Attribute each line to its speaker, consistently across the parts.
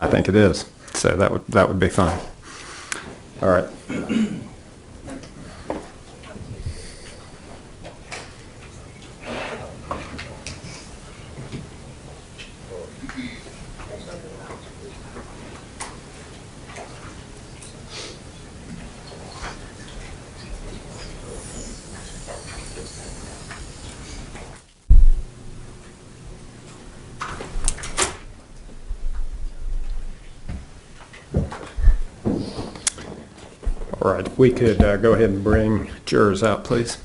Speaker 1: I think it is. So that would be fine. All right. All right, if we could go ahead and bring jurors out, please.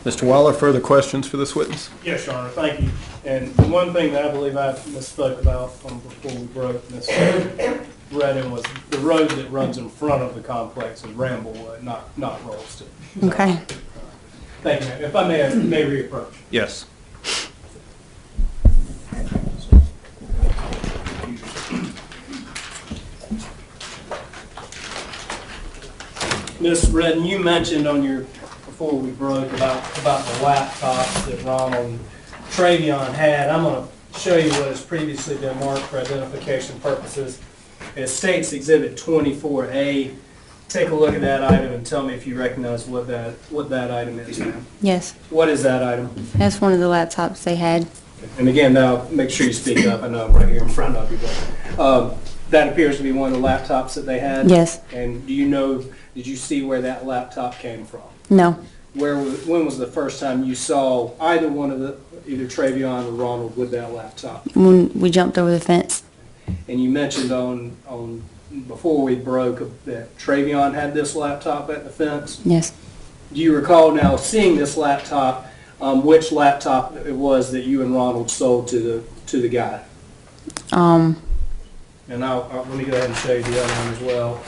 Speaker 1: Mr. Waller, further questions for this witness?
Speaker 2: Yes, Your Honor, thank you. And the one thing that I believe I misspoke about before we broke this read-in was the road that runs in front of the complex is Ramblewood, not Rollston.
Speaker 3: Okay.
Speaker 2: Thank you, ma'am. If I may reapproach.
Speaker 1: Yes.
Speaker 2: Ms. Redden, you mentioned on your before we broke about the laptops that Ronald and Travion had. I'm going to show you what has previously been marked for identification purposes. It states Exhibit 24A. Take a look at that item and tell me if you recognize what that item is, ma'am.
Speaker 3: Yes.
Speaker 2: What is that item?
Speaker 3: That's one of the laptops they had.
Speaker 2: And again, now make sure you speak up. I know I'm right here in front of you, but that appears to be one of the laptops that they had.
Speaker 3: Yes.
Speaker 2: And do you know? Did you see where that laptop came from?
Speaker 3: No.
Speaker 2: When was the first time you saw either Travion or Ronald with that laptop?
Speaker 3: When we jumped over the fence.
Speaker 2: And you mentioned on before we broke that Travion had this laptop at the fence.
Speaker 3: Yes.
Speaker 2: Do you recall now seeing this laptop? Which laptop it was that you and Ronald sold to the guy? And let me go ahead and show you the other one as well.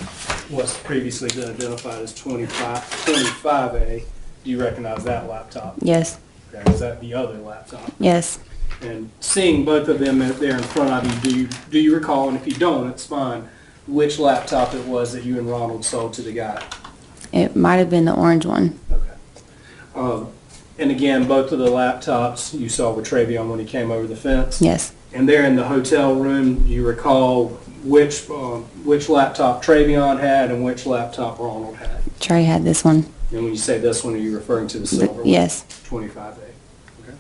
Speaker 2: What's previously been identified as 25A. Do you recognize that laptop?
Speaker 3: Yes.
Speaker 2: Okay. Is that the other laptop?
Speaker 3: Yes.
Speaker 2: And seeing both of them there in front of you, do you recall, and if you don't, it's fine, which laptop it was that you and Ronald sold to the guy?
Speaker 3: It might have been the orange one.
Speaker 2: Okay. And again, both of the laptops you saw with Travion when he came over the fence?
Speaker 3: Yes.
Speaker 2: And there in the hotel room, do you recall which laptop Travion had and which laptop Ronald had?
Speaker 3: Trey had this one.
Speaker 2: And when you say this one, are you referring to the silver one?
Speaker 3: Yes.
Speaker 2: 25A. Okay.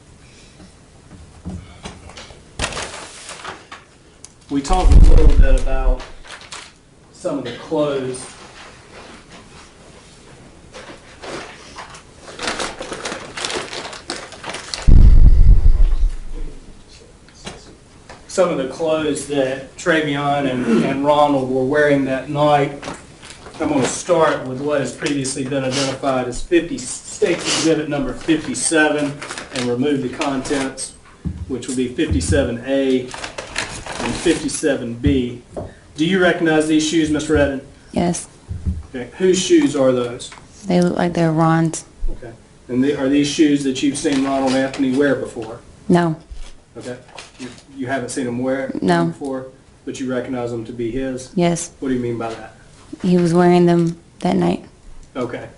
Speaker 2: We talked a little bit about some of the clothes. Some of the clothes that Travion and Ronald were wearing that night. I'm going to start with what has previously been identified as 56 State's Exhibit number 57 and remove the contents, which would be 57A and 57B. Do you recognize these shoes, Ms. Redden?
Speaker 3: Yes.
Speaker 2: Okay. Whose shoes are those?
Speaker 3: They look like they're Ron's.
Speaker 2: Okay. And are these shoes that you've seen Ronald Anthony wear before?
Speaker 3: No.
Speaker 2: Okay. You haven't seen him wear
Speaker 3: No.
Speaker 2: them before, but you recognize them to be his?
Speaker 3: Yes.
Speaker 2: What do you mean by that?
Speaker 3: He was wearing them that night.
Speaker 2: Okay.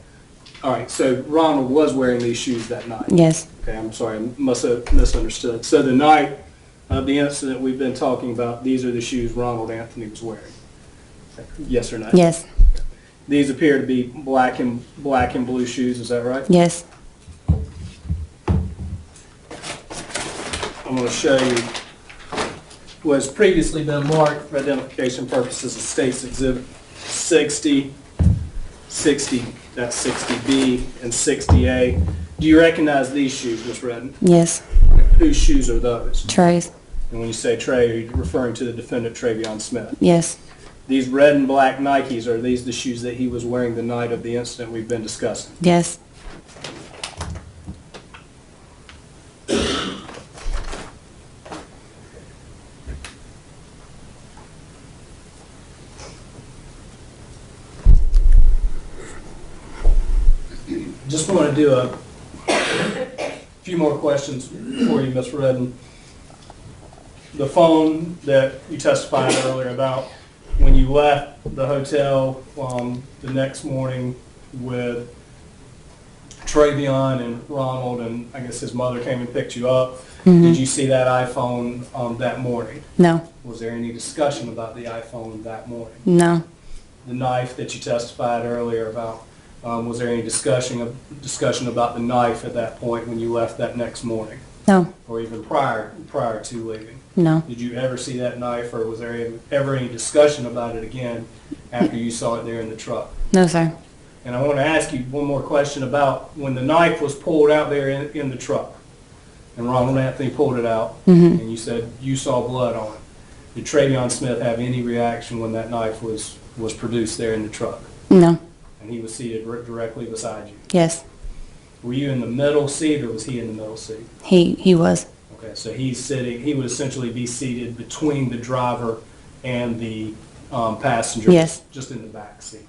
Speaker 2: All right. So Ronald was wearing these shoes that night?
Speaker 3: Yes.
Speaker 2: Okay. I'm sorry. I must have misunderstood. So the night of the incident we've been talking about, these are the shoes Ronald Anthony was wearing? Yes or no?
Speaker 3: Yes.
Speaker 2: These appear to be black and blue shoes. Is that right?
Speaker 3: Yes.
Speaker 2: I'm going to show you what has previously been marked for identification purposes as State's Exhibit 60, 60, that's 60B, and 60A. Do you recognize these shoes, Ms. Redden?
Speaker 3: Yes.
Speaker 2: Whose shoes are those?
Speaker 3: Trey's.
Speaker 2: And when you say Trey, are you referring to the defendant, Travion Smith?
Speaker 3: Yes.
Speaker 2: These red and black Nikes, are these the shoes that he was wearing the night of the incident we've been discussing?
Speaker 3: Yes.
Speaker 2: Just want to do a few more questions for you, Ms. Redden. The phone that you testified earlier about, when you left the hotel the next morning with Travion and Ronald, and I guess his mother came and picked you up, did you see that iPhone that morning?
Speaker 3: No.
Speaker 2: Was there any discussion about the iPhone that morning?
Speaker 3: No.
Speaker 2: The knife that you testified earlier about, was there any discussion about the knife at that point when you left that next morning,
Speaker 3: No.
Speaker 2: or even prior to leaving?
Speaker 3: No.
Speaker 2: Did you ever see that knife, or was there ever any discussion about it again after you saw it there in the truck?
Speaker 3: No, sir.
Speaker 2: And I want to ask you one more question about when the knife was pulled out there in the truck, and Ronald Anthony pulled it out, and you said you saw blood on it. Did Travion Smith have any reaction when that knife was produced there in the truck?
Speaker 3: No.
Speaker 2: And he was seated directly beside you?
Speaker 3: Yes.
Speaker 2: Were you in the middle seat, or was he in the middle seat?
Speaker 3: He was.
Speaker 2: Okay, so he would essentially be seated between the driver and the passenger?
Speaker 3: Yes.
Speaker 2: Just in the back seat.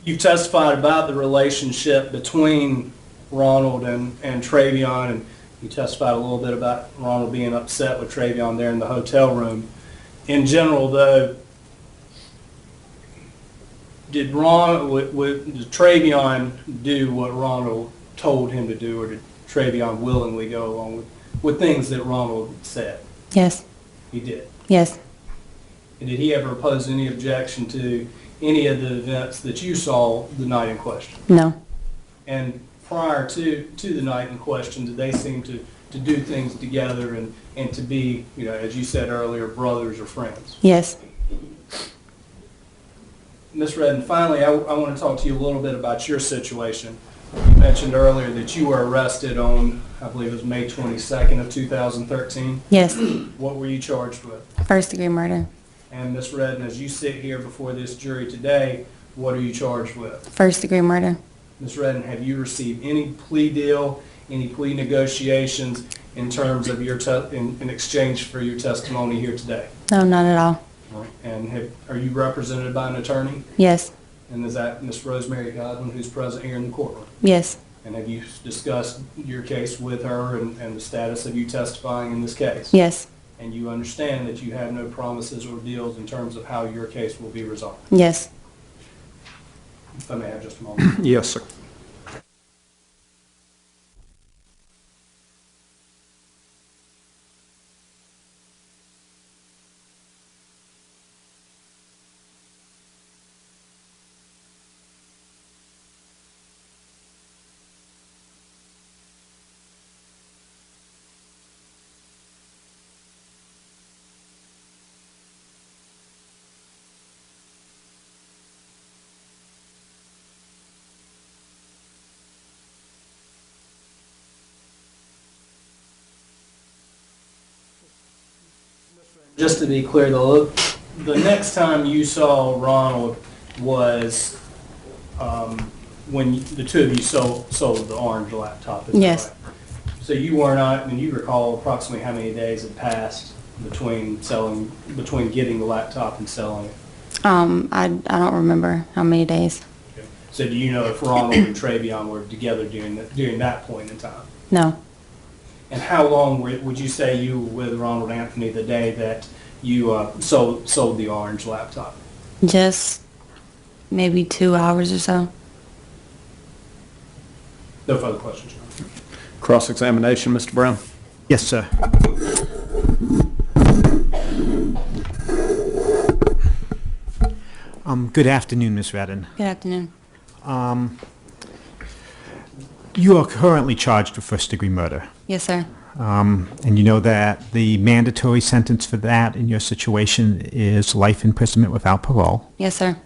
Speaker 2: You've testified about the relationship between Ronald and Travion, and you testified a little bit about Ronald being upset with Travion there in the hotel room. In general, though, did Travion do what Ronald told him to do, or did Travion willingly go along with things that Ronald said?
Speaker 3: Yes.
Speaker 2: He did.
Speaker 3: Yes.
Speaker 2: And did he ever pose any objection to any of the events that you saw the night in question?
Speaker 3: No.
Speaker 2: And prior to the night in question, did they seem to do things together and to be, as you said earlier, brothers or friends?
Speaker 3: Yes.
Speaker 2: Ms. Redden, finally, I want to talk to you a little bit about your situation. You mentioned earlier that you were arrested on, I believe it was May 22nd of 2013.
Speaker 3: Yes.
Speaker 2: What were you charged with?
Speaker 3: First-degree murder.
Speaker 2: And Ms. Redden, as you sit here before this jury today, what are you charged with?
Speaker 3: First-degree murder.
Speaker 2: Ms. Redden, have you received any plea deal, any plea negotiations in terms of your in exchange for your testimony here today?
Speaker 3: No, not at all.
Speaker 2: And are you represented by an attorney?
Speaker 3: Yes.
Speaker 2: And is that Ms. Rosemary Godwin, who's present here in the courtroom?
Speaker 3: Yes.
Speaker 2: And have you discussed your case with her and the status of you testifying in this case?
Speaker 3: Yes.
Speaker 2: And you understand that you have no promises or deals in terms of how your case will be resolved?
Speaker 3: Yes.
Speaker 2: If I may have just a moment.
Speaker 1: Yes, sir.
Speaker 2: Just to be clear, the next time you saw Ronald was when the two of you sold the orange laptop, is that
Speaker 3: Yes.
Speaker 2: right? So you were not, and you recall approximately how many days had passed between getting the laptop and selling it?
Speaker 3: I don't remember how many days.
Speaker 2: Okay. So do you know if Ronald and Travion were together during that point in time?
Speaker 3: No.
Speaker 2: And how long would you say you were with Ronald Anthony the day that you sold the orange laptop?
Speaker 3: Just maybe 2 hours or so.
Speaker 2: No further questions, John.
Speaker 1: Cross-examination, Mr. Brown.
Speaker 4: Yes, sir. Good afternoon, Ms. Redden.
Speaker 3: Good afternoon.
Speaker 4: You are currently charged with first-degree murder.
Speaker 3: Yes, sir.
Speaker 4: And you know that the mandatory sentence for that in your situation is life imprisonment without parole.
Speaker 3: Yes, sir.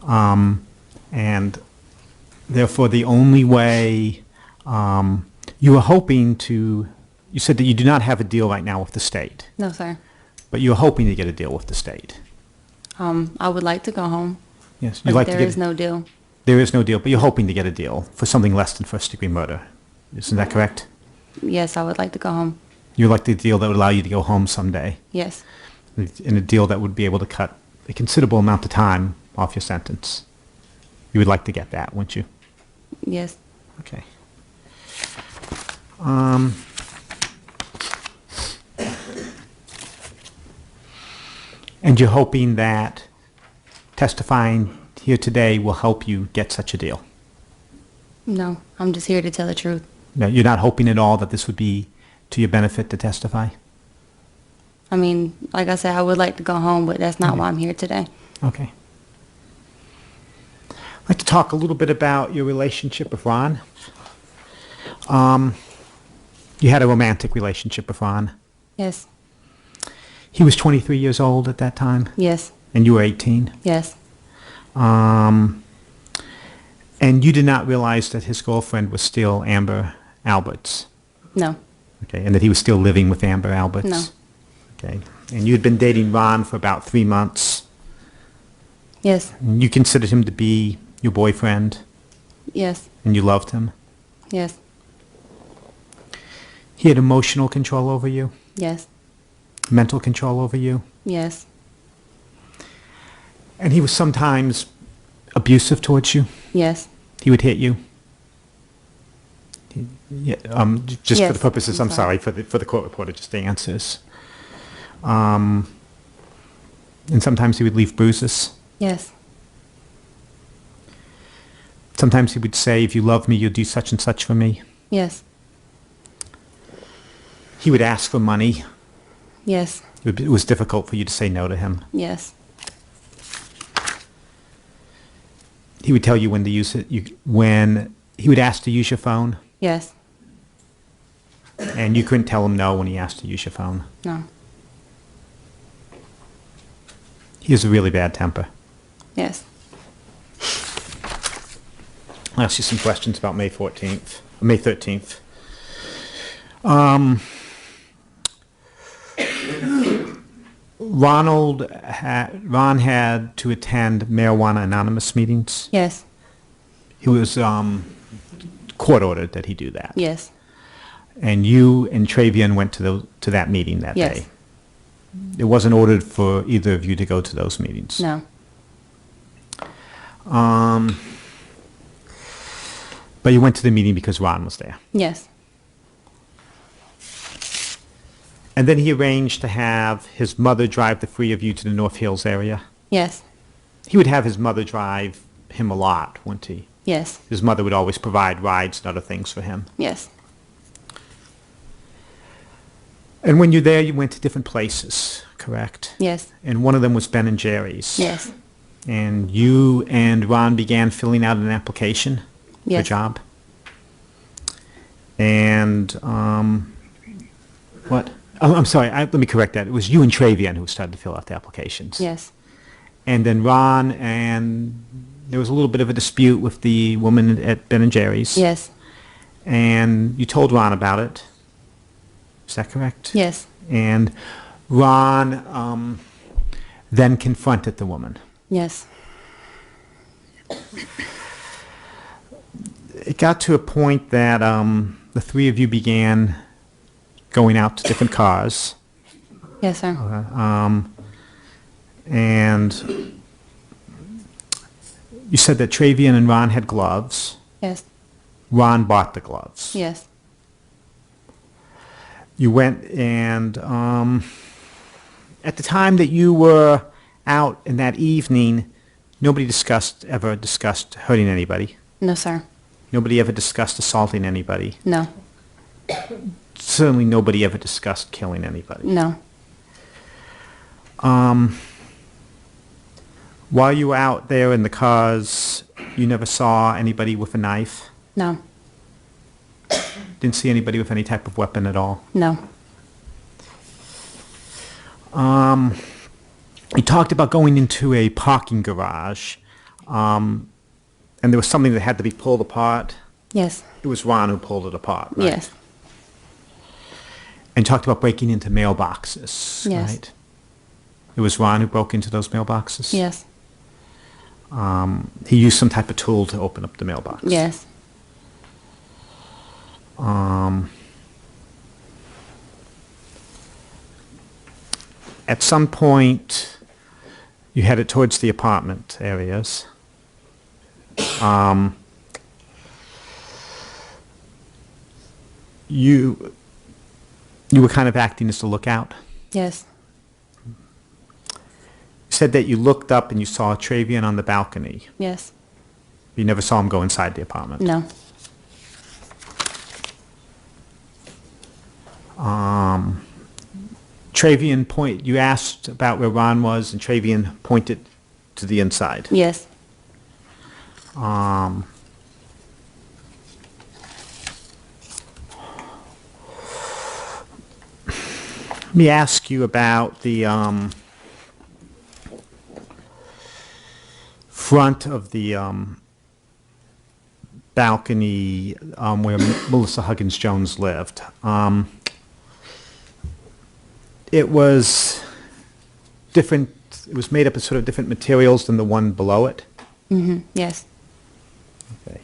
Speaker 4: And therefore, the only way you were hoping to, you said that you do not have a deal right now with the state,
Speaker 3: No, sir.
Speaker 4: but you're hoping to get a deal with the state.
Speaker 3: I would like to go home,
Speaker 4: Yes,
Speaker 3: but
Speaker 4: you'd like to
Speaker 3: there
Speaker 4: get.
Speaker 3: is no deal.
Speaker 4: There is no deal, but you're hoping to get a deal for something less than first-degree murder. Isn't that correct?
Speaker 3: Yes, I would like to go home.
Speaker 4: You'd like the deal that would allow you to go home someday,
Speaker 3: Yes.
Speaker 4: and a deal that would be able to cut a considerable amount of time off your sentence. You would like to get that, wouldn't you?
Speaker 3: Yes.
Speaker 4: Okay. And you're hoping that testifying here today will help you get such a deal?
Speaker 3: No, I'm just here to tell the truth.
Speaker 4: No, you're not hoping at all that this would be to your benefit to testify?
Speaker 3: I mean, like I said, I would like to go home, but that's not why I'm here today.
Speaker 4: Okay. I'd like to talk a little bit about your relationship with Ron. You had a romantic relationship with Ron.
Speaker 3: Yes.
Speaker 4: He was 23 years old at that time,
Speaker 3: Yes.
Speaker 4: and you were 18.
Speaker 3: Yes.
Speaker 4: And you did not realize that his girlfriend was still Amber Alberts.
Speaker 3: No.
Speaker 4: Okay, and that he was still living with Amber Alberts.
Speaker 3: No.
Speaker 4: Okay, and you had been dating Ron for about 3 months.
Speaker 3: Yes.
Speaker 4: And you considered him to be your boyfriend,
Speaker 3: Yes.
Speaker 4: and you loved him.
Speaker 3: Yes.
Speaker 4: He had emotional control over you,
Speaker 3: Yes.
Speaker 4: mental control over you,
Speaker 3: Yes.
Speaker 4: and he was sometimes abusive towards you.
Speaker 3: Yes.
Speaker 4: He would hit you. Yeah, just for the
Speaker 3: Yes,
Speaker 4: purposes,
Speaker 3: I'm
Speaker 4: I'm
Speaker 3: sorry.
Speaker 4: sorry, for the court reporter, just the answers. And sometimes he would leave bruises.
Speaker 3: Yes.
Speaker 4: Sometimes he would say, if you love me, you'll do such and such for me.
Speaker 3: Yes.
Speaker 4: He would ask for money.
Speaker 3: Yes.
Speaker 4: It was difficult for you to say no to him.
Speaker 3: Yes.
Speaker 4: He would tell you when to use it. When he would ask to use your phone,
Speaker 3: Yes.
Speaker 4: and you couldn't tell him no when he asked to use your phone.
Speaker 3: No.
Speaker 4: He has a really bad temper.
Speaker 3: Yes.
Speaker 4: I'll ask you some questions about May 13th. Ron had to attend Marijuana Anonymous meetings.
Speaker 3: Yes.
Speaker 4: He was court ordered that he do that.
Speaker 3: Yes.
Speaker 4: And you and Travion went to that meeting that
Speaker 3: Yes.
Speaker 4: day. It wasn't ordered for either of you to go to those meetings.
Speaker 3: No.
Speaker 4: But you went to the meeting because Ron was there.
Speaker 3: Yes.
Speaker 4: And then he arranged to have his mother drive the three of you to the North Hills area.
Speaker 3: Yes.
Speaker 4: He would have his mother drive him a lot, wouldn't he?
Speaker 3: Yes.
Speaker 4: His mother would always provide rides and other things for him.
Speaker 3: Yes.
Speaker 4: And when you're there, you went to different places, correct?
Speaker 3: Yes.
Speaker 4: And one of them was Ben and Jerry's.
Speaker 3: Yes.
Speaker 4: And you and Ron began filling out an application for a
Speaker 3: Yes.
Speaker 4: job. And what? Oh, I'm sorry. Let me correct that. It was you and Travion who started to fill out the applications.
Speaker 3: Yes.
Speaker 4: And then Ron, and there was a little bit of a dispute with the woman at Ben and Jerry's.
Speaker 3: Yes.
Speaker 4: And you told Ron about it. Is that correct?
Speaker 3: Yes.
Speaker 4: And Ron then confronted the woman.
Speaker 3: Yes.
Speaker 4: It got to a point that the three of you began going out to different cars.
Speaker 3: Yes, sir.
Speaker 4: And you said that Travion and Ron had gloves.
Speaker 3: Yes.
Speaker 4: Ron bought the gloves.
Speaker 3: Yes.
Speaker 4: You went and at the time that you were out in that evening, nobody ever discussed hurting anybody.
Speaker 3: No, sir.
Speaker 4: Nobody ever discussed assaulting anybody.
Speaker 3: No.
Speaker 4: Certainly nobody ever discussed killing anybody.
Speaker 3: No.
Speaker 4: While you were out there in the cars, you never saw anybody with a knife?
Speaker 3: No.
Speaker 4: Didn't see anybody with any type of weapon at all?
Speaker 3: No.
Speaker 4: You talked about going into a parking garage, and there was something that had to be pulled apart.
Speaker 3: Yes.
Speaker 4: It was Ron who pulled it apart, right?
Speaker 3: Yes.
Speaker 4: And talked about breaking into mailboxes,
Speaker 3: Yes.
Speaker 4: right? It was Ron who broke into those mailboxes?
Speaker 3: Yes.
Speaker 4: He used some type of tool to open up the mailbox?
Speaker 3: Yes.
Speaker 4: At some point, you headed towards the apartment areas. You were kind of acting as a lookout.
Speaker 3: Yes.
Speaker 4: You said that you looked up and you saw Travion on the balcony.
Speaker 3: Yes.
Speaker 4: You never saw him go inside the apartment.
Speaker 3: No.
Speaker 4: Travion you asked about where Ron was, and Travion pointed to the inside.
Speaker 3: Yes.
Speaker 4: Let me ask you about the front of the balcony where Melissa Huggins-Jones lived. It was different. It was made up of sort of different materials than the one below it.
Speaker 3: Mm-hmm. Yes.
Speaker 4: Okay.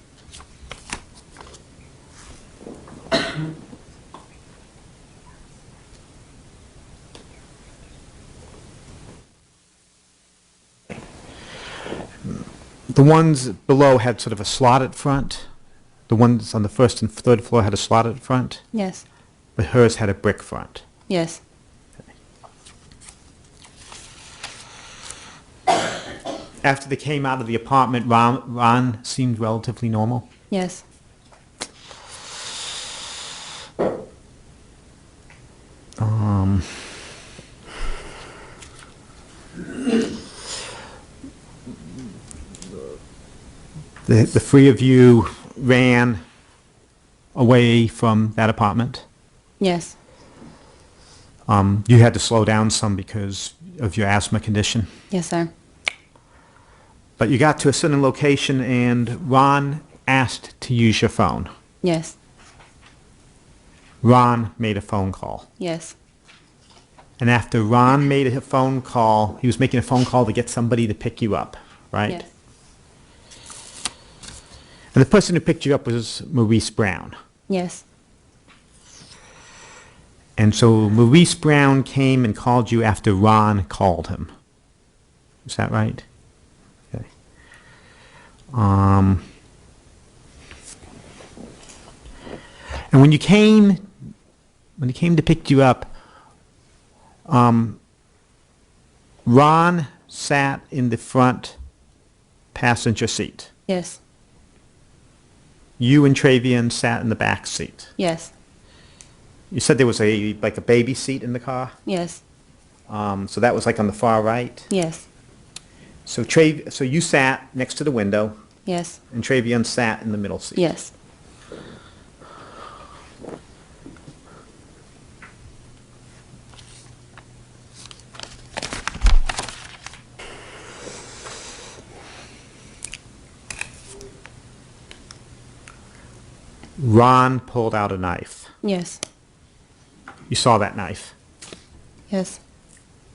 Speaker 4: The ones below had sort of a slotted front. The ones on the first and third floor had a slotted front,
Speaker 3: Yes.
Speaker 4: but hers had a brick front.
Speaker 3: Yes.
Speaker 4: After they came out of the apartment, Ron seemed relatively normal.
Speaker 3: Yes.
Speaker 4: The three of you ran away from that apartment.
Speaker 3: Yes.
Speaker 4: You had to slow down some because of your asthma condition.
Speaker 3: Yes, sir.
Speaker 4: But you got to a certain location and Ron asked to use your phone.
Speaker 3: Yes.
Speaker 4: Ron made a phone call.
Speaker 3: Yes.
Speaker 4: And after Ron made a phone call, he was making a phone call to get somebody to pick you up, right?
Speaker 3: Yes.
Speaker 4: And the person who picked you up was Maurice Brown.
Speaker 3: Yes.
Speaker 4: And so Maurice Brown came and called you after Ron called him. Is that right? Okay. And when he came to pick you up, Ron sat in the front passenger seat.
Speaker 3: Yes.
Speaker 4: You and Travion sat in the back seat.
Speaker 3: Yes.
Speaker 4: You said there was like a baby seat in the car?
Speaker 3: Yes.
Speaker 4: So that was like on the far right?
Speaker 3: Yes.
Speaker 4: So so you sat next to the window,
Speaker 3: Yes.
Speaker 4: and Travion sat in the middle seat.
Speaker 3: Yes.
Speaker 4: Ron pulled out a knife.
Speaker 3: Yes.
Speaker 4: You saw that knife.
Speaker 3: Yes.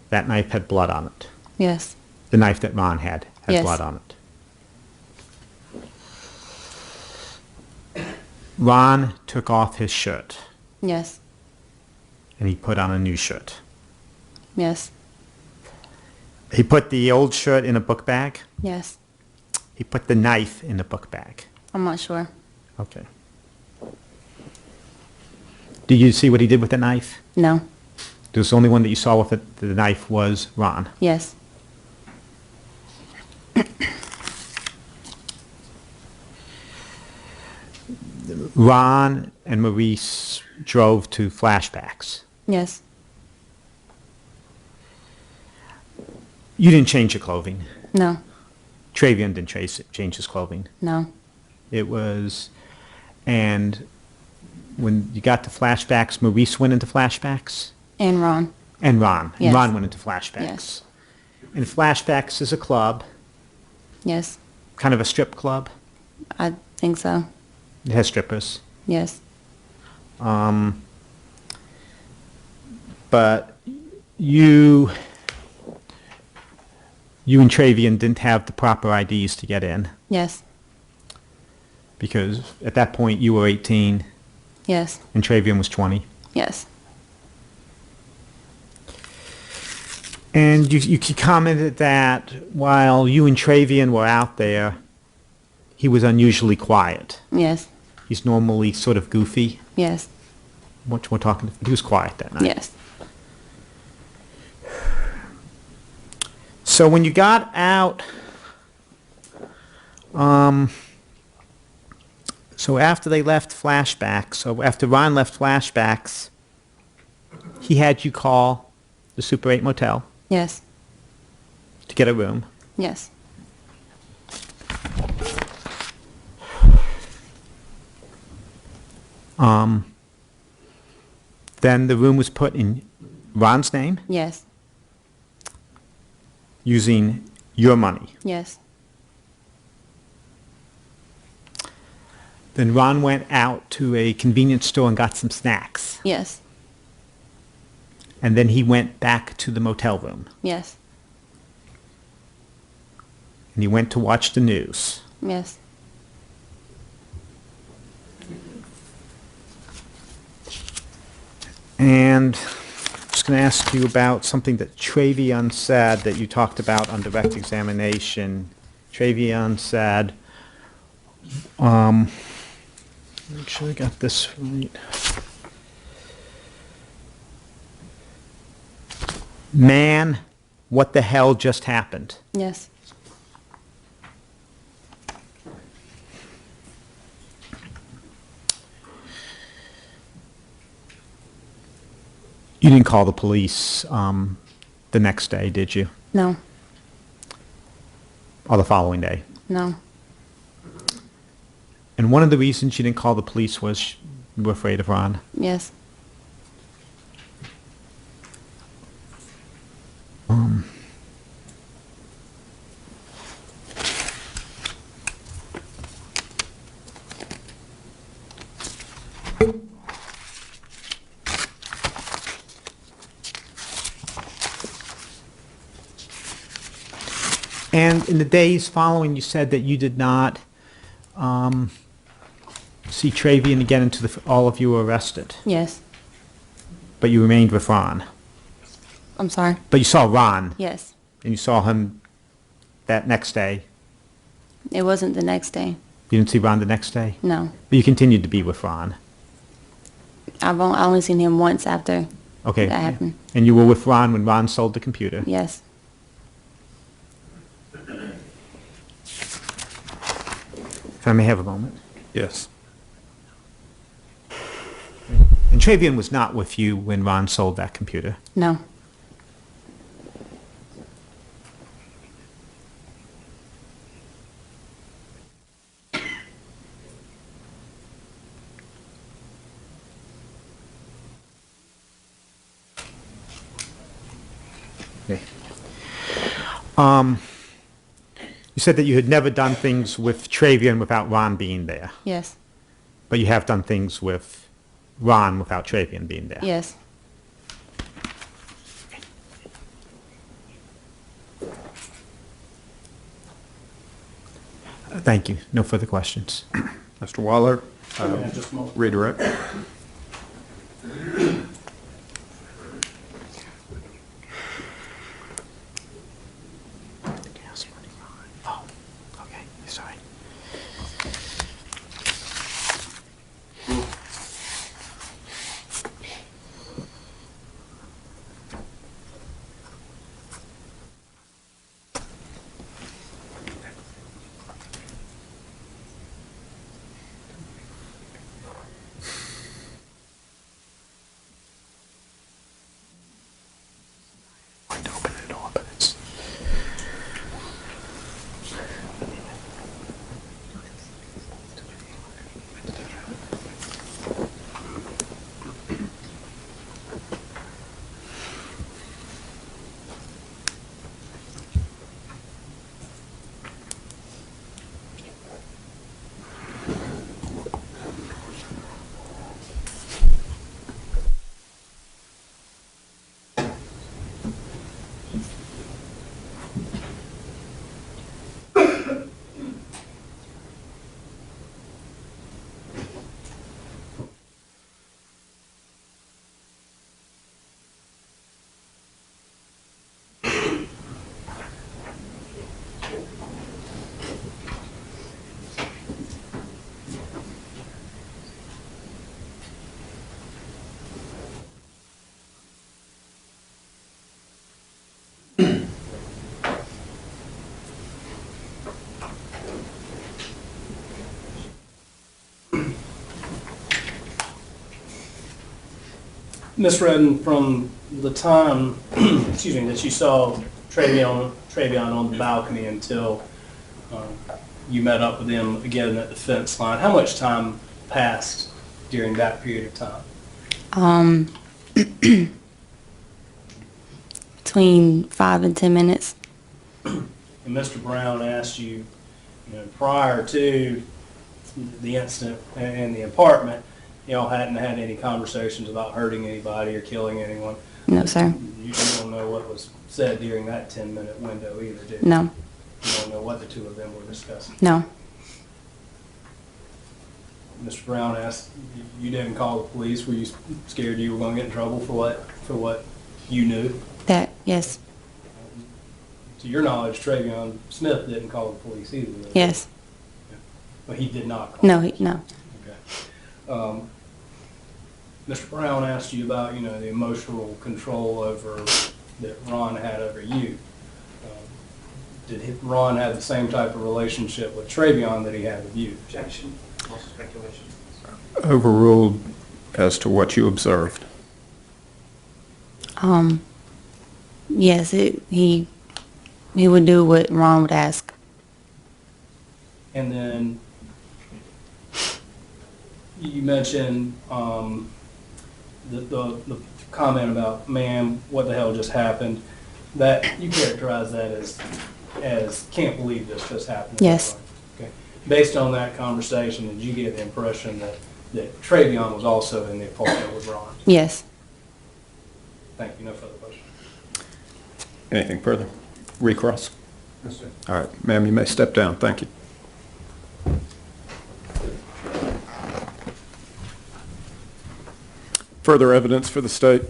Speaker 4: that knife had blood on it.
Speaker 3: Yes.
Speaker 4: The knife that Ron had
Speaker 3: Yes.
Speaker 4: blood on it. Ron took off his shirt
Speaker 3: Yes.
Speaker 4: and he put on a new shirt.
Speaker 3: Yes.
Speaker 4: He put the old shirt in a book bag.
Speaker 3: Yes.
Speaker 4: He put the knife in the book bag.
Speaker 3: I'm not sure.
Speaker 4: Okay. Did you see what he did with the knife?
Speaker 3: No.
Speaker 4: The only one that you saw with it, the knife was Ron.
Speaker 3: Yes.
Speaker 4: Ron and Maurice drove to Flashbacks.
Speaker 3: Yes.
Speaker 4: You didn't change your clothing.
Speaker 3: No.
Speaker 4: Travion didn't change his clothing.
Speaker 3: No.
Speaker 4: It was, and when you got to Flashbacks, Maurice went into Flashbacks,
Speaker 3: And Ron.
Speaker 4: and Ron.
Speaker 3: Yes.
Speaker 4: And Ron went into Flashbacks.
Speaker 3: Yes.
Speaker 4: And Flashbacks is a club,
Speaker 3: Yes.
Speaker 4: kind of a strip club.
Speaker 3: I think so.
Speaker 4: It has strippers.
Speaker 3: Yes.
Speaker 4: But you and Travion didn't have the proper IDs to get in,
Speaker 3: Yes.
Speaker 4: because at that point you were 18
Speaker 3: Yes.
Speaker 4: and Travion was 20.
Speaker 3: Yes.
Speaker 4: And you commented that while you and Travion were out there, he was unusually quiet.
Speaker 3: Yes.
Speaker 4: He's normally sort of goofy.
Speaker 3: Yes.
Speaker 4: What we're talking, he was quiet that night.
Speaker 3: Yes.
Speaker 4: So when you got out, so after they left Flashbacks, so after Ron left Flashbacks, he had you call the Super 8 motel
Speaker 3: Yes.
Speaker 4: to get a room.
Speaker 3: Yes.
Speaker 4: Then the room was put in Ron's name
Speaker 3: Yes.
Speaker 4: using your money.
Speaker 3: Yes.
Speaker 4: Then Ron went out to a convenience store and got some snacks.
Speaker 3: Yes.
Speaker 4: And then he went back to the motel room.
Speaker 3: Yes.
Speaker 4: And he went to watch the news.
Speaker 3: Yes.
Speaker 4: And I'm just going to ask you about something that Travion said that you talked about on direct examination. Travion said, make sure I got this right. Man, what the hell just happened?
Speaker 3: Yes.
Speaker 4: You didn't call the police the next day, did you?
Speaker 3: No.
Speaker 4: Or the following day?
Speaker 3: No.
Speaker 4: And one of the reasons you didn't call the police was you were afraid of Ron.
Speaker 3: Yes.
Speaker 4: And in the days following, you said that you did not see Travion again until all of you were arrested.
Speaker 3: Yes.
Speaker 4: But you remained with Ron.
Speaker 3: I'm sorry.
Speaker 4: But you saw Ron,
Speaker 3: Yes.
Speaker 4: and you saw him that next day.
Speaker 3: It wasn't the next day.
Speaker 4: You didn't see Ron the next day?
Speaker 3: No.
Speaker 4: But you continued to be with Ron.
Speaker 3: I only seen him once after
Speaker 4: Okay.
Speaker 3: that happened.
Speaker 4: And you were with Ron when Ron sold the computer?
Speaker 3: Yes.
Speaker 4: If I may have a moment.
Speaker 1: Yes.
Speaker 4: And Travion was not with you when Ron sold that computer.
Speaker 3: No.
Speaker 4: Okay. You said that you had never done things with Travion without Ron being there.
Speaker 3: Yes.
Speaker 4: But you have done things with Ron without Travion being there.
Speaker 3: Yes.
Speaker 4: Thank you. No further questions.
Speaker 1: Mr. Waller,
Speaker 2: Yeah, just a moment.
Speaker 1: redirect.
Speaker 4: Oh, okay. Sorry. Wanted to open the door, but it's...
Speaker 2: Miss Redden, from the time, excuse me, that you saw Travion on the balcony until you met up with him again at the fence line, how much time passed during that period of time?
Speaker 3: Between 5 and 10 minutes.
Speaker 2: And Mr. Brown asked you, prior to the incident in the apartment, y'all hadn't had any conversations about hurting anybody or killing anyone.
Speaker 3: No, sir.
Speaker 2: You don't know what was said during that 10-minute window either, do you?
Speaker 3: No.
Speaker 2: You don't know what the two of them were discussing.
Speaker 3: No.
Speaker 2: Mr. Brown asked, you didn't call the police. Were you scared you were going to get in trouble for what you knew?
Speaker 3: That, yes.
Speaker 2: To your knowledge, Travion Smith didn't call the police either. Did he?
Speaker 3: Yes.
Speaker 2: But he did not call.
Speaker 3: No,
Speaker 2: the police.
Speaker 3: no.
Speaker 2: Okay. Mr. Brown asked you about, the emotional control that Ron had over you. Did Ron have the same type of relationship with Travion that he had with you?
Speaker 5: Objection. Also speculation.
Speaker 1: Overruled as to what you observed.
Speaker 3: Yes, he would do what Ron would ask.
Speaker 2: And then you mentioned the comment about, man, what the hell just happened? That you characterize that as can't believe this just happened.
Speaker 3: Yes.
Speaker 2: Okay. Based on that conversation, did you get the impression that Travion was also in the apartment with Ron?
Speaker 3: Yes.
Speaker 2: Thank you. No further questions.
Speaker 1: Anything further? Recross?
Speaker 5: Yes, sir.
Speaker 1: All right, ma'am, you may step down. Thank you. Further evidence for the state?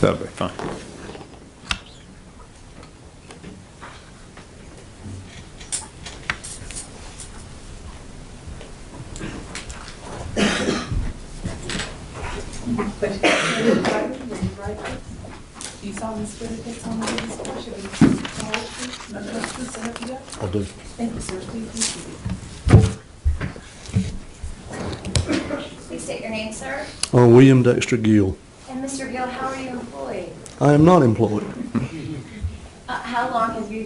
Speaker 1: That'll be fine.
Speaker 6: You saw Ms. Whittaker's on the report. Should we call it, please? No questions, so help you out?
Speaker 7: I'll do.
Speaker 6: Thank you, sir. Please proceed.
Speaker 8: Please state your name, sir.
Speaker 7: William Dexter Gill.
Speaker 8: And Mr. Gill, how are you employed?
Speaker 7: I am not employed.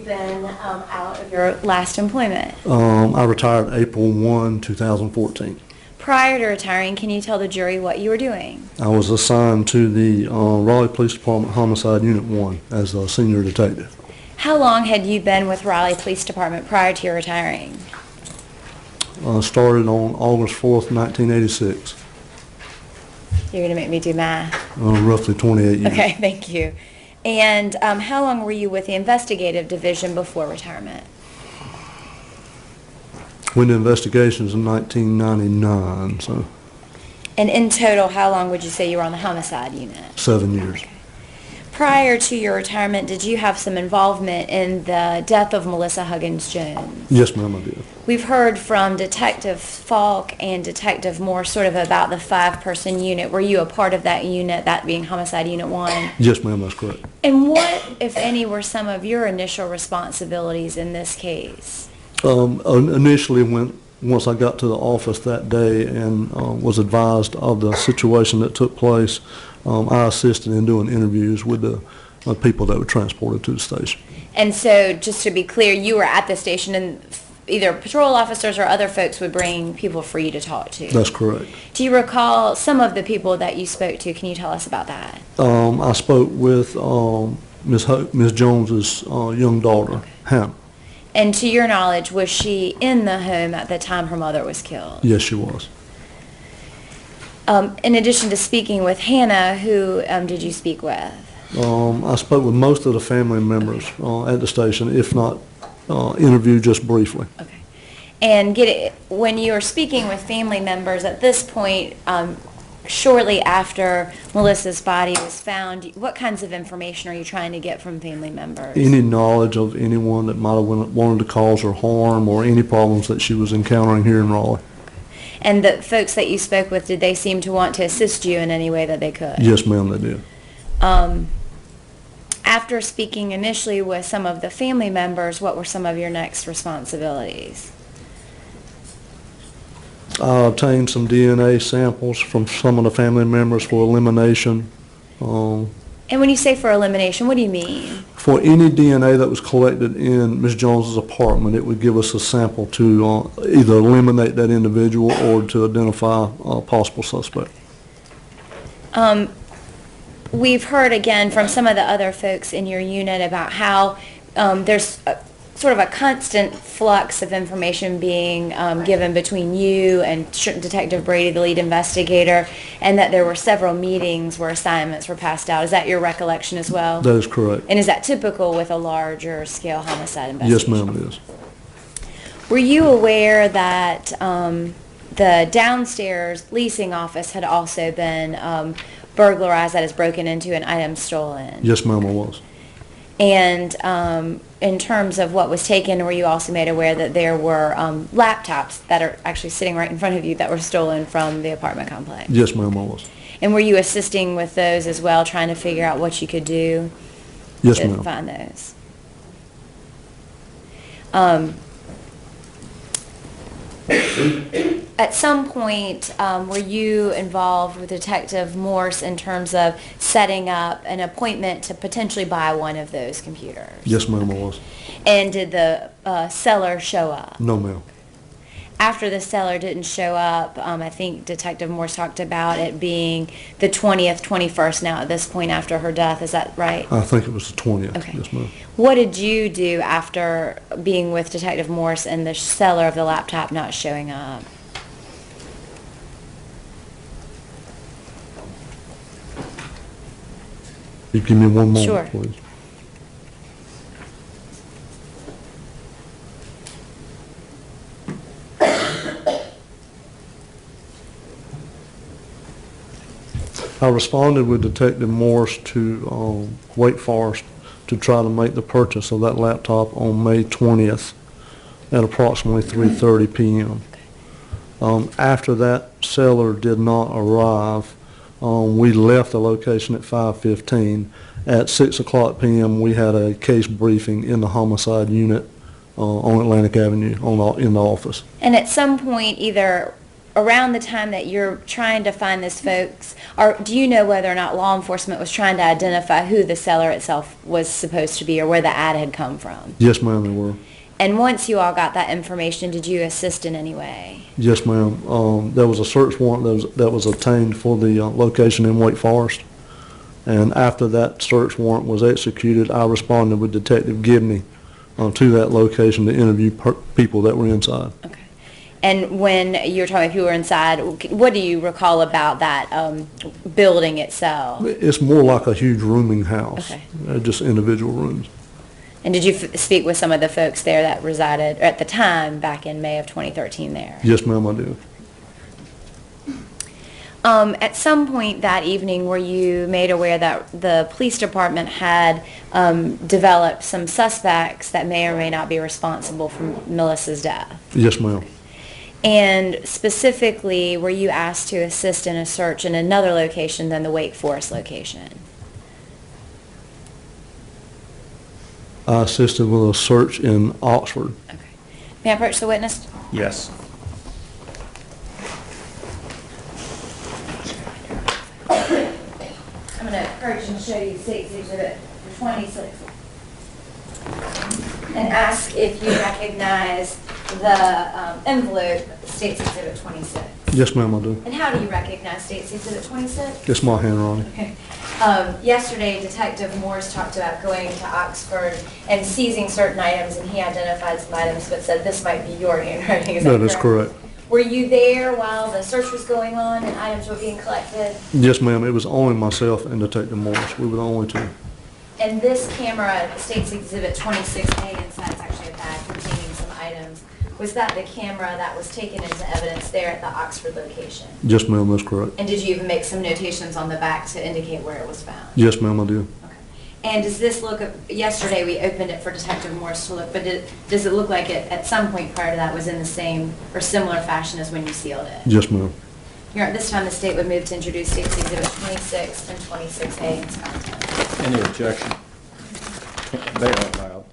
Speaker 7: been out of your last employment?
Speaker 8: I retired April 1, 2014.
Speaker 7: Prior to retiring, can you tell the jury what you were doing?
Speaker 8: I was assigned to the Raleigh Police Department Homicide Unit 1 as a senior detective.
Speaker 7: How long had you been with Raleigh Police Department prior to your retiring?
Speaker 8: Started on August 4th, 1986.
Speaker 7: You're going to make me do math.
Speaker 8: Roughly 28 years.
Speaker 7: Okay, thank you. And how long were you with the investigative division before retirement?
Speaker 8: Went to investigations in 1999, so
Speaker 7: And in total, how long would you say you were on the homicide unit?
Speaker 8: 7 years.
Speaker 7: Prior to your retirement, did you have some involvement in the death of Melissa Huggins-Jones?
Speaker 8: Yes, ma'am, I did.
Speaker 7: We've heard from Detective Falk and Detective Moore sort of about the 5-person unit. Were you a part of that unit, that being Homicide Unit 1?
Speaker 8: Yes, ma'am, that's correct.
Speaker 7: And what, if any, were some of your initial responsibilities in this case?
Speaker 8: Initially, once I got to the office that day and was advised of the situation that took place, I assisted in doing interviews with the people that were transported to the station.
Speaker 7: And so, just to be clear, you were at the station and either patrol officers or other folks would bring people for you to talk to?
Speaker 8: That's correct.
Speaker 7: Do you recall some of the people that you spoke to? Can you tell us about that?
Speaker 8: I spoke with Ms. Jones's young daughter, Hannah.
Speaker 7: And to your knowledge, was she in the home at the time her mother was killed?
Speaker 8: Yes, she was.
Speaker 7: In addition to speaking with Hannah, who did you speak with?
Speaker 8: I spoke with most of the family members at the station, if not interviewed just briefly.
Speaker 7: Okay. And when you were speaking with family members at this point, shortly after Melissa's body was found, what kinds of information are you trying to get from family members?
Speaker 8: Any knowledge of anyone that might have wanted to cause her harm or any problems that she was encountering here in Raleigh.
Speaker 7: And the folks that you spoke with, did they seem to want to assist you in any way that they could?
Speaker 8: Yes, ma'am, they did.
Speaker 7: After speaking initially with some of the family members, what were some of your next responsibilities?
Speaker 8: I obtained some DNA samples from some of the family members for elimination.
Speaker 7: And when you say for elimination, what do you mean?
Speaker 8: For any DNA that was collected in Ms. Jones's apartment, it would give us a sample to either eliminate that individual or to identify a possible suspect.
Speaker 7: We've heard again from some of the other folks in your unit about how there's sort of a constant flux of information being given between you and Detective Brady, the lead investigator, and that there were several meetings where assignments were passed out. Is that your recollection as well?
Speaker 8: That is correct.
Speaker 7: And is that typical with a larger scale homicide investigation?
Speaker 8: Yes, ma'am, it is.
Speaker 7: Were you aware that the downstairs leasing office had also been burglarized, that is broken into and items stolen?
Speaker 8: Yes, ma'am, I was.
Speaker 7: And in terms of what was taken, were you also made aware that there were laptops that are actually sitting right in front of you that were stolen from the apartment complex?
Speaker 8: Yes, ma'am, I was.
Speaker 7: And were you assisting with those as well, trying to figure out what you could do
Speaker 8: Yes,
Speaker 7: to
Speaker 8: ma'am.
Speaker 7: find those? At some point, were you involved with Detective Morse in terms of setting up an appointment to potentially buy one of those computers?
Speaker 8: Yes, ma'am, I was.
Speaker 7: And did the seller show up?
Speaker 8: No, ma'am.
Speaker 7: After the seller didn't show up, I think Detective Morse talked about it being the 20th, 21st now at this point after her death. Is that right?
Speaker 8: I think it was the 20th.
Speaker 7: Okay.
Speaker 8: Yes, ma'am.
Speaker 7: What did you do after being with Detective Morse and the seller of the laptop not showing up?
Speaker 8: You give me one moment,
Speaker 7: Sure.
Speaker 8: please. I responded with Detective Morse to Wake Forest to try to make the purchase of that laptop on May 20th at approximately 3:30 p.m. After that seller did not arrive, we left the location at 5:15. At 6 o'clock p.m., we had a case briefing in the homicide unit on Atlantic Avenue in the office.
Speaker 7: And at some point, either around the time that you're trying to find these folks, or do you know whether or not law enforcement was trying to identify who the seller itself was supposed to be or where the ad had come from?
Speaker 8: Yes, ma'am, they were.
Speaker 7: And once you all got that information, did you assist in any way?
Speaker 8: Yes, ma'am. There was a search warrant that was obtained for the location in Wake Forest. And after that search warrant was executed, I responded with Detective Gibney to that location to interview people that were inside.
Speaker 7: Okay. And when you were talking about people were inside, what do you recall about that building itself?
Speaker 8: It's more like a huge rooming house,
Speaker 7: Okay.
Speaker 8: Just individual rooms.
Speaker 7: And did you speak with some of the folks there that resided at the time back in May of 2013 there?
Speaker 8: Yes, ma'am, I do.
Speaker 7: At some point that evening, were you made aware that the police department had developed some suspects that may or may not be responsible for Melissa's death?
Speaker 8: Yes, ma'am.
Speaker 7: And specifically, were you asked to assist in a search in another location than the Wake Forest location?
Speaker 8: I assisted with a search in Oxford.
Speaker 7: Okay. May I approach the witness?
Speaker 1: Yes.
Speaker 7: I'm going to approach and show you State's Exhibit 26 and ask if you recognize the envelope, State's Exhibit 26.
Speaker 8: Yes, ma'am, I do.
Speaker 7: And how do you recognize State's Exhibit 26?
Speaker 8: It's my handwriting.
Speaker 7: Okay. Yesterday, Detective Morse talked about going to Oxford and seizing certain items, and he identified some items but said this might be your handwriting.
Speaker 8: That is correct.
Speaker 7: Were you there while the search was going on and items were being collected?
Speaker 8: Yes, ma'am. It was only myself and Detective Morris. We were the only two.
Speaker 7: And this camera, State's Exhibit 26A, inside is actually a bag containing some items. Was that the camera that was taken into evidence there at the Oxford location?
Speaker 8: Yes, ma'am. That's correct.
Speaker 7: And did you even make some notations on the back to indicate where it was found?
Speaker 8: Yes, ma'am, I do.
Speaker 7: Okay. And does this look, yesterday we opened it for Detective Morse to look, but does it look like it at some point prior to that was in the same or similar fashion as when you sealed it?
Speaker 8: Yes, ma'am.
Speaker 7: Here, at this time, the state would move to introduce State's Exhibit 26 and 26A in its contents.
Speaker 1: Any objection? They are allowed.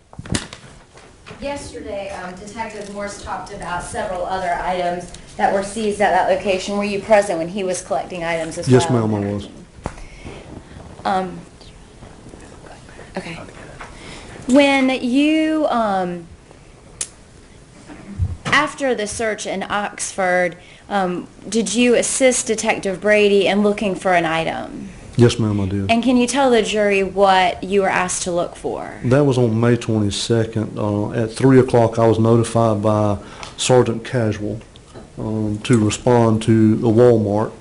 Speaker 7: Yesterday, Detective Morse talked about several other items that were seized at that location. Were you present when he was collecting items as well?
Speaker 8: Yes, ma'am, I was.
Speaker 7: Okay. When you, after the search in Oxford, did you assist Detective Brady in looking for an item?
Speaker 8: Yes, ma'am, I did.
Speaker 7: And can you tell the jury what you were asked to look for?
Speaker 8: That was on May 22nd. At 3 o'clock, I was notified by Sergeant Casual to respond to the Walmart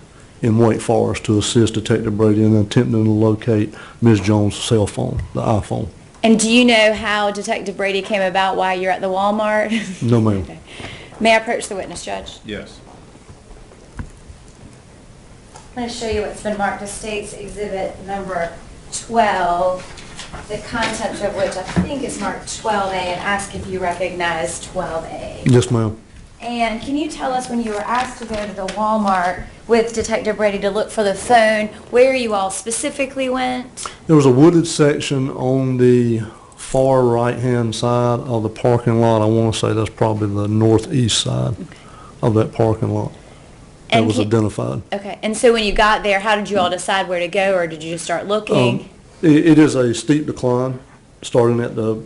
Speaker 8: in Wake Forest to assist Detective Brady in attempting to locate Ms. Jones' cell phone, the iPhone.
Speaker 7: And do you know how Detective Brady came about while you're at the Walmart?
Speaker 8: No, ma'am.
Speaker 7: Okay. May I approach the witness, Judge?
Speaker 1: Yes.
Speaker 7: I'm going to show you what's been marked as State's Exhibit number 12, the contents of which I think is marked 12A, and ask if you recognize 12A.
Speaker 8: Yes, ma'am.
Speaker 7: And can you tell us, when you were asked to go to the Walmart with Detective Brady to look for the phone, where you all specifically went?
Speaker 8: There was a wooded section on the far right-hand side of the parking lot. I want to say that's probably the northeast side of that parking lot. That
Speaker 7: And
Speaker 8: was identified.
Speaker 7: Okay, and so when you got there, how did you all decide where to go, or did you just start looking?
Speaker 8: It is a steep decline, starting at the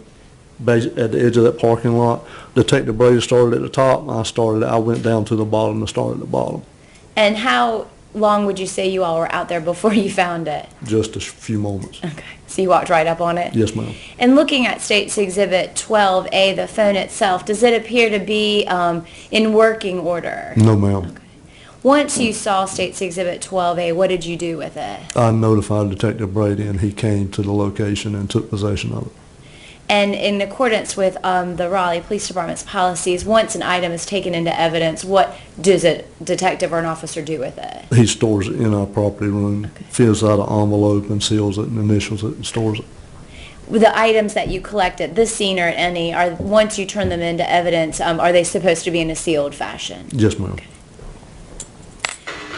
Speaker 8: base, at the edge of that parking lot. Detective Brady started at the top, I went down to the bottom and started at the bottom.
Speaker 7: And how long would you say you all were out there before you found it?
Speaker 8: Just a few moments.
Speaker 7: Okay, so you walked right up on it?
Speaker 8: Yes, ma'am.
Speaker 7: And looking at State's Exhibit 12A, the phone itself, does it appear to be in working order?
Speaker 8: No, ma'am.
Speaker 7: Once you saw State's Exhibit 12A, what did you do with it?
Speaker 8: I notified Detective Brady, and he came to the location and took possession of it.
Speaker 7: And in accordance with the Raleigh Police Department's policies, once an item is taken into evidence, what does a detective or an officer do with it?
Speaker 8: He stores it in our property room, fills out an envelope and seals it and initials it and stores it.
Speaker 7: The items that you collect at this scene or at any, once you turn them into evidence, are they supposed to be in a sealed fashion?
Speaker 8: Yes, ma'am.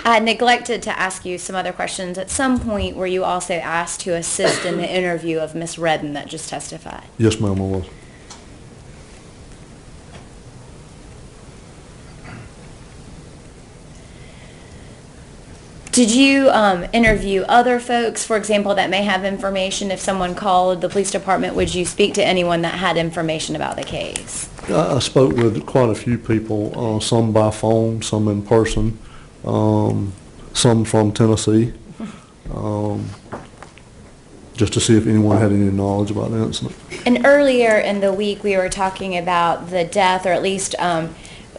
Speaker 7: I neglected to ask you some other questions. At some point, were you also asked to assist in the interview of Miss Redden that just testified?
Speaker 8: Yes, ma'am, I was.
Speaker 7: Did you interview other folks, for example, that may have information? If someone called the police department, would you speak to anyone that had information about the case?
Speaker 8: I spoke with quite a few people, some by phone, some in person, some from Tennessee, just to see if anyone had any knowledge about the incident.
Speaker 7: And earlier in the week, we were talking about the death, or at least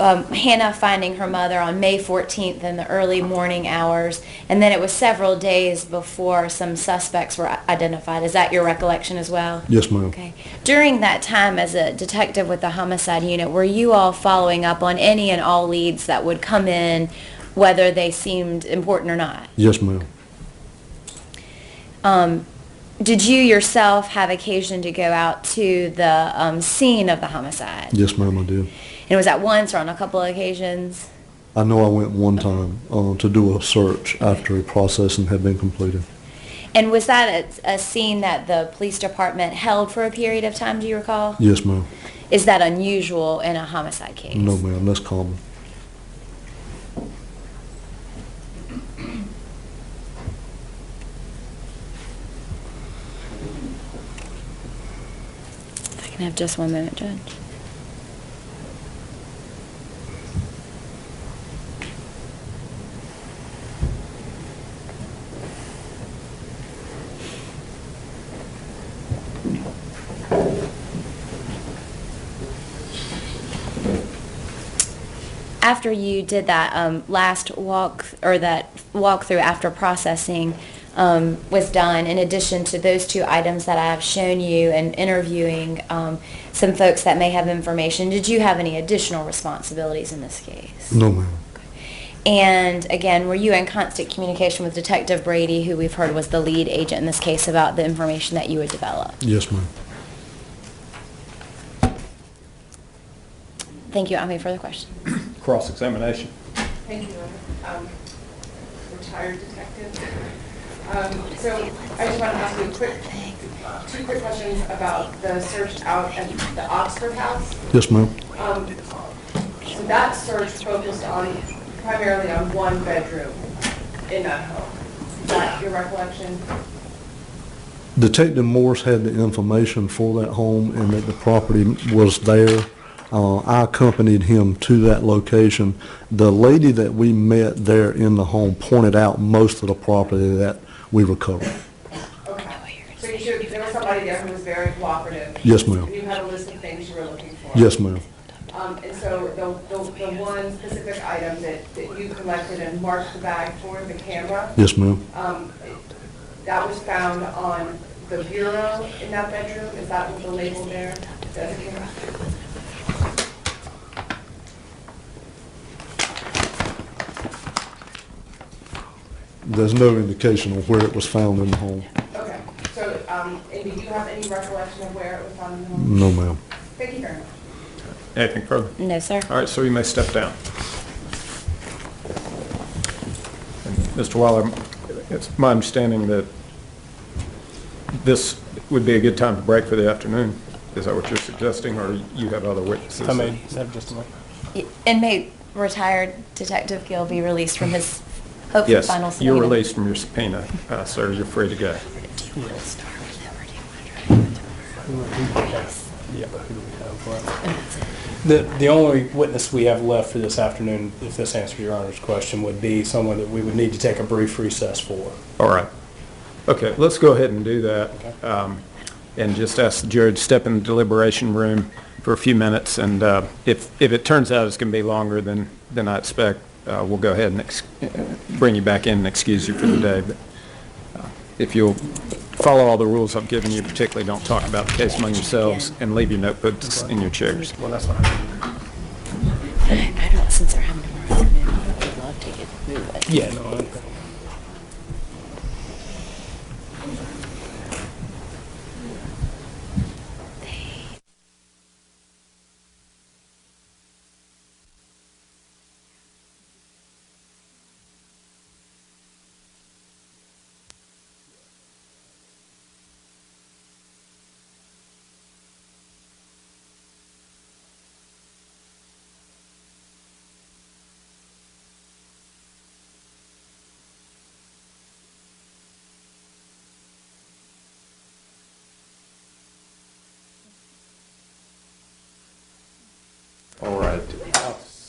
Speaker 7: Hannah finding her mother on May 14th in the early morning hours, and then it was several days before some suspects were identified. Is that your recollection as well?
Speaker 8: Yes, ma'am.
Speaker 7: Okay. During that time, as a detective with the homicide unit, were you all following up on any and all leads that would come in, whether they seemed important or not?
Speaker 8: Yes, ma'am.
Speaker 7: Did you yourself have occasion to go out to the scene of the homicide?
Speaker 8: Yes, ma'am, I did.
Speaker 7: And was that once or on a couple of occasions?
Speaker 8: I know I went one time to do a search after processing had been completed.
Speaker 7: And was that a scene that the police department held for a period of time, do you recall?
Speaker 8: Yes, ma'am.
Speaker 7: Is that unusual in a homicide case?
Speaker 8: No, ma'am, that's common.
Speaker 7: If I can have just one moment, Judge. After you did that last walk, or that walkthrough after processing was done, in addition to those two items that I have shown you and interviewing some folks that may have information, did you have any additional responsibilities in this case?
Speaker 8: No, ma'am.
Speaker 7: And again, were you in constant communication with Detective Brady, who we've heard was the lead agent in this case, about the information that you would develop?
Speaker 8: Yes, ma'am.
Speaker 7: Thank you. I have any further questions?
Speaker 1: Cross-examination.
Speaker 6: Thank you, retired detective. So I just want to ask you two quick questions about the search out at the Oxford house.
Speaker 8: Yes, ma'am.
Speaker 6: So that search focused primarily on one bedroom in that home. Is that your recollection?
Speaker 8: Detective Morse had the information for that home and that the property was there. I accompanied him to that location. The lady that we met there in the home pointed out most of the property that we recovered.
Speaker 6: Okay. So there was somebody there who was very cooperative?
Speaker 8: Yes, ma'am.
Speaker 6: And you had a list of things you were looking for?
Speaker 8: Yes, ma'am.
Speaker 6: And so the one specific item that you collected and marked the bag for, the camera,
Speaker 8: Yes, ma'am.
Speaker 6: that was found on the bureau in that bedroom? Is that what the label there says?
Speaker 8: There's no indication of where it was found in the home.
Speaker 6: Okay. So, and do you have any recollection of where it was found in the home?
Speaker 8: No, ma'am.
Speaker 6: Thank you very much.
Speaker 1: Anything further?
Speaker 7: No, sir.
Speaker 1: All right, so you may step down. And Mr. Waller, it's my understanding that this would be a good time to break for the afternoon. Is that what you're suggesting, or you have other witnesses?
Speaker 2: I may have just a moment.
Speaker 7: Inmate retired Detective Gill be released from his hopefully
Speaker 1: Yes,
Speaker 7: final subpoena.
Speaker 1: you're released from your subpoena, sir. You're free to go.
Speaker 2: Yeah, but who do we have left? The only witness we have left for this afternoon, if this answers your Honor's question, would be someone that we would need to take a brief recess for.
Speaker 1: All right. Okay, let's go ahead and do that. And just ask the jury to step in the deliberation room for a few minutes. And if it turns out it's going to be longer than I expect, we'll go ahead and bring you back in and excuse you for the day. But if you'll follow all the rules I've given you, particularly don't talk about the case among yourselves, and leave your notebooks in your chairs.
Speaker 2: Well, that's fine.
Speaker 7: I don't, since they're having tomorrow afternoon, I would love to move it.
Speaker 2: Yeah, no,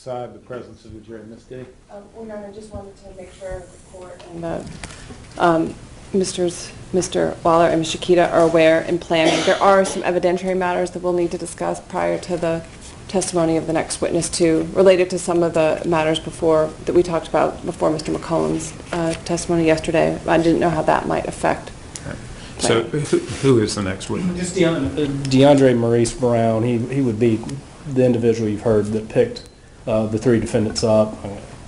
Speaker 1: outside the presence of the jury. Ms. D?
Speaker 6: Well, Your Honor, I just wanted to make sure the court and Mr. Waller and Ms. Shakita are aware in planning. There are some evidentiary matters that we'll need to discuss prior to the testimony of the next witness too, related to some of the matters that we talked about before Mr. McCollum's testimony yesterday. I didn't know how that might affect.
Speaker 1: So who is the next witness?
Speaker 2: Just DeAndre Maurice Brown, he would be the individual you've heard that picked the three defendants up.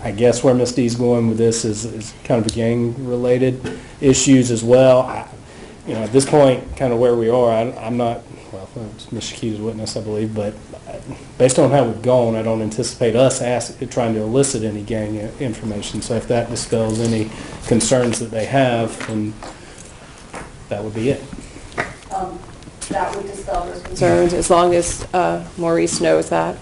Speaker 2: I guess where Ms. D's going with this is kind of gang-related issues as well. At this point, kind of where we are, I'm not, well, it's Ms. Shakita's witness, I believe, but based on how we've gone, I don't anticipate us trying to elicit any gang information. So if that dispels any concerns that they have, then that would be it.
Speaker 6: That would dispel those concerns as long as Maurice knows that.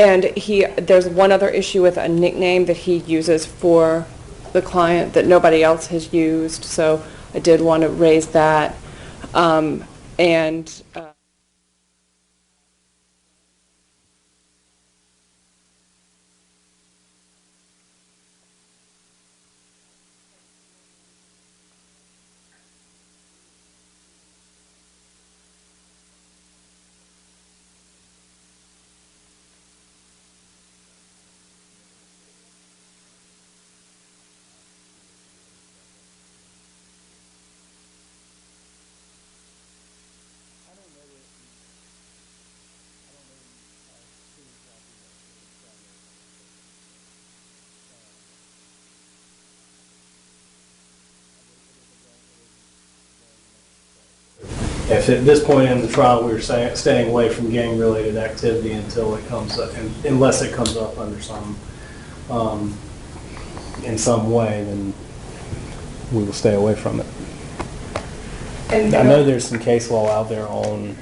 Speaker 6: And there's one other issue with a nickname that he uses for the client that nobody else has used. So I did want to raise that.
Speaker 2: If at this point in the trial we were staying away from gang-related activity until it comes up, unless it comes up under in some way, then we will stay away from it. And I know there's some case law out there on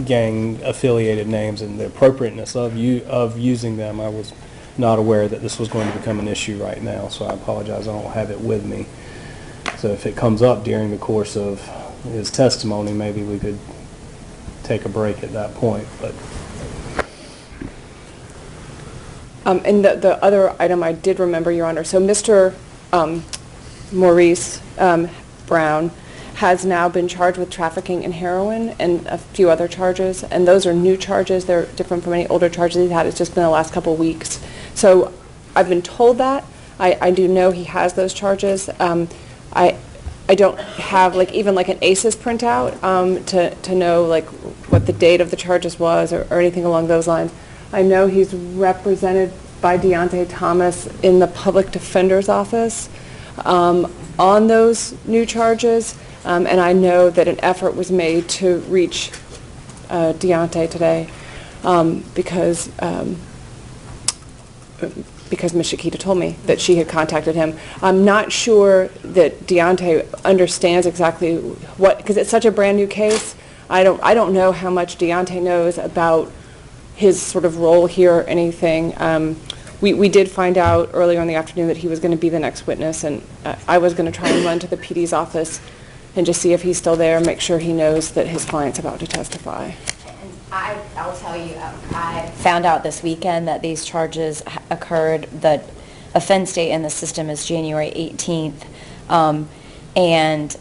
Speaker 2: gang-affiliated names and the appropriateness of using them. I was not aware that this was going to become an issue right now, so I apologize. I don't have it with me. So if it comes up during the course of his testimony, maybe we could take a break at that point. But
Speaker 6: and the other item I did remember, Your Honor, so Mr. Maurice Brown has now been charged with trafficking in heroin and a few other charges, and those are new charges. They're different from any older charges he's had. It's just been the last couple of weeks. So I've been told that. I do know he has those charges. I don't have even an ACES printout to know what the date of the charges was or anything along those lines. I know he's represented by Deontay Thomas in the public defender's office on those new charges, and I know that an effort was made to reach Deontay today because Ms. Shakita told me that she had contacted him. I'm not sure that Deontay understands exactly because it's such a brand new case. I don't know how much Deontay knows about his sort of role here or anything. We did find out earlier in the afternoon that he was going to be the next witness, and I was going to try and run to the PD's office and just see if he's still there and make sure he knows that his client's about to testify.
Speaker 7: I'll tell you, I found out this weekend that these charges occurred. The offense date in the system is January 18th, and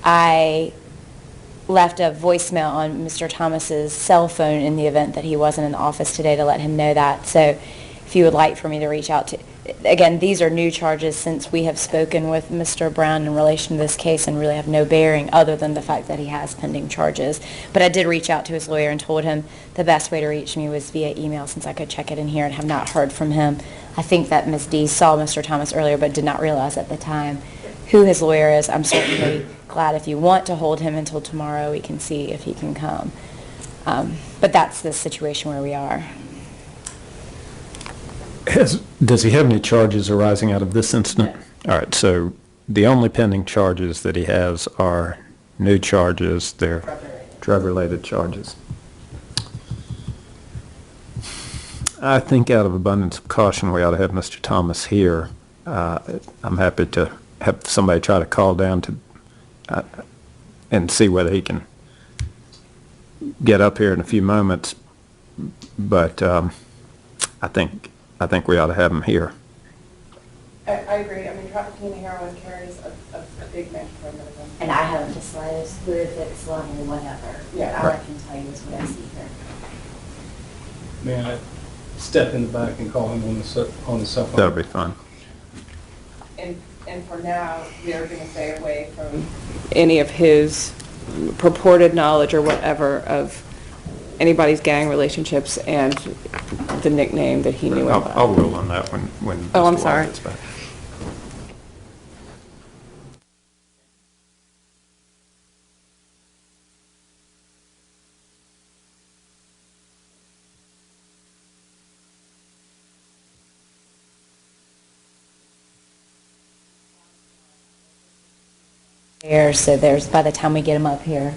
Speaker 7: I left a voicemail on Mr. Thomas's cell phone in the event that he wasn't in the office today to let him know that. So if you would like for me to reach out to, again, these are new charges since we have spoken with Mr. Brown in relation to this case and really have no bearing other than the fact that he has pending charges. But I did reach out to his lawyer and told him the best way to reach me was via email since I could check it in here and have not heard from him. I think that Ms. D saw Mr. Thomas earlier but did not realize at the time who his lawyer is. I'm certainly glad if you want to hold him until tomorrow, we can see if he can come. But that's the situation where we are.
Speaker 1: Does he have any charges arising out of this incident? No. All right, so the only pending charges that he has are new charges. They're drug-related charges. I think out of abundance of caution, we ought to have Mr. Thomas here. I'm happy to have somebody try to call down to and see whether he can get up here in a few moments but I think we ought to have him here.
Speaker 6: I agree. I mean, trafficking in heroin carries a big mandatory minimum.
Speaker 7: And I haven't disclosed who, if it's level, whatever.
Speaker 6: Yeah.
Speaker 7: All I can tell you is what I see here.
Speaker 2: May I step in the back and call him on the cell phone?
Speaker 1: That'll be fine.
Speaker 6: And for now, they're going to stay away from any of his purported knowledge or whatever of anybody's gang relationships and the nickname that he knew about.
Speaker 1: I'll rule on that when
Speaker 6: Oh, I'm
Speaker 1: Mr. White
Speaker 6: sorry.
Speaker 1: gets back.
Speaker 7: So there's, by the time we get him up here,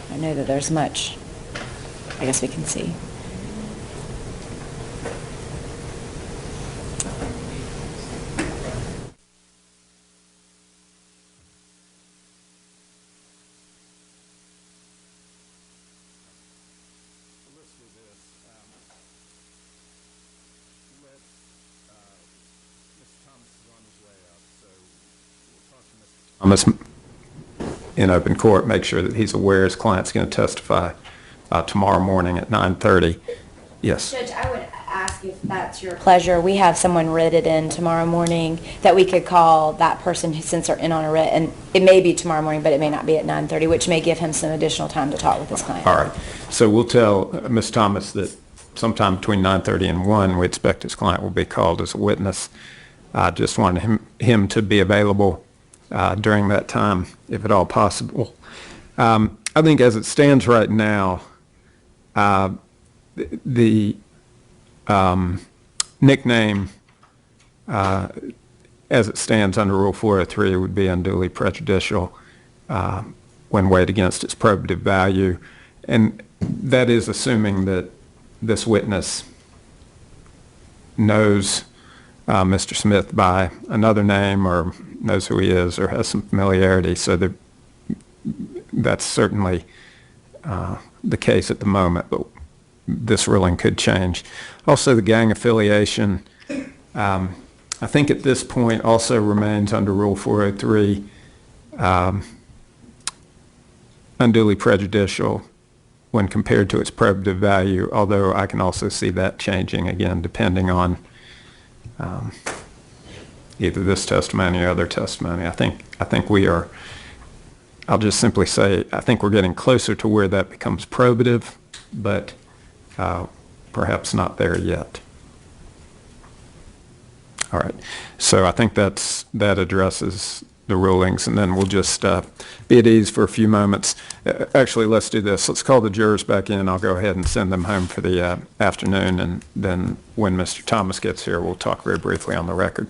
Speaker 7: I know that there's much, I guess we can see.
Speaker 1: Thomas in open court, make sure that he's aware his client's going to testify tomorrow morning at 9:30. Yes.
Speaker 7: Judge, I would ask if that's your pleasure. We have someone writted in tomorrow morning that we could call that person since they're in on a writ, and it may be tomorrow morning, but it may not be at 9:30, which may give him some additional time to talk with his client.
Speaker 1: All right. So we'll tell Ms. Thomas that sometime between 9:30 and 1, we expect his client will be called as a witness. I just wanted him to be available during that time, if at all possible. I think as it stands right now, the nickname, as it stands under Rule 403, would be unduly prejudicial when weighed against its probative value. And that is assuming that this witness knows Mr. Smith by another name or knows who he is or has some familiarity. So that's certainly the case at the moment, but this ruling could change. Also, the gang affiliation, I think at this point also remains under Rule 403, unduly prejudicial when compared to its probative value, although I can also see that changing again depending on either this testimony or other testimony. I think we are, I'll just simply say, I think we're getting closer to where that becomes probative, but perhaps not there yet. All right. So I think that addresses the rulings, and then we'll just be at ease for a few moments. Actually, let's do this. Let's call the jurors back in. I'll go ahead and send them home for the afternoon, and then when Mr. Thomas gets here, we'll talk very briefly on the record.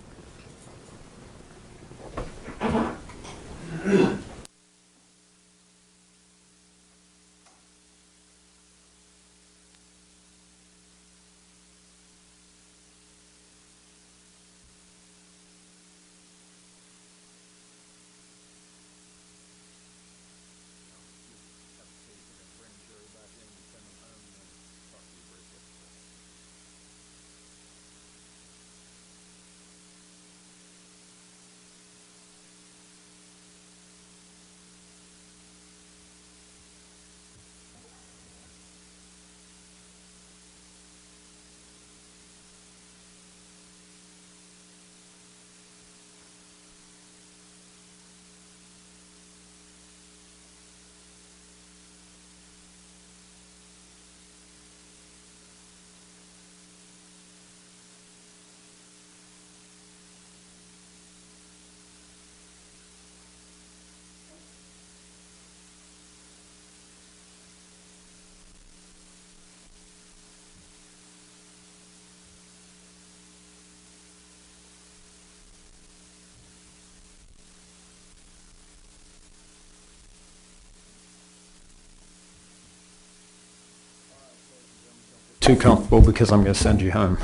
Speaker 1: Too comfortable because I'm going to send you home.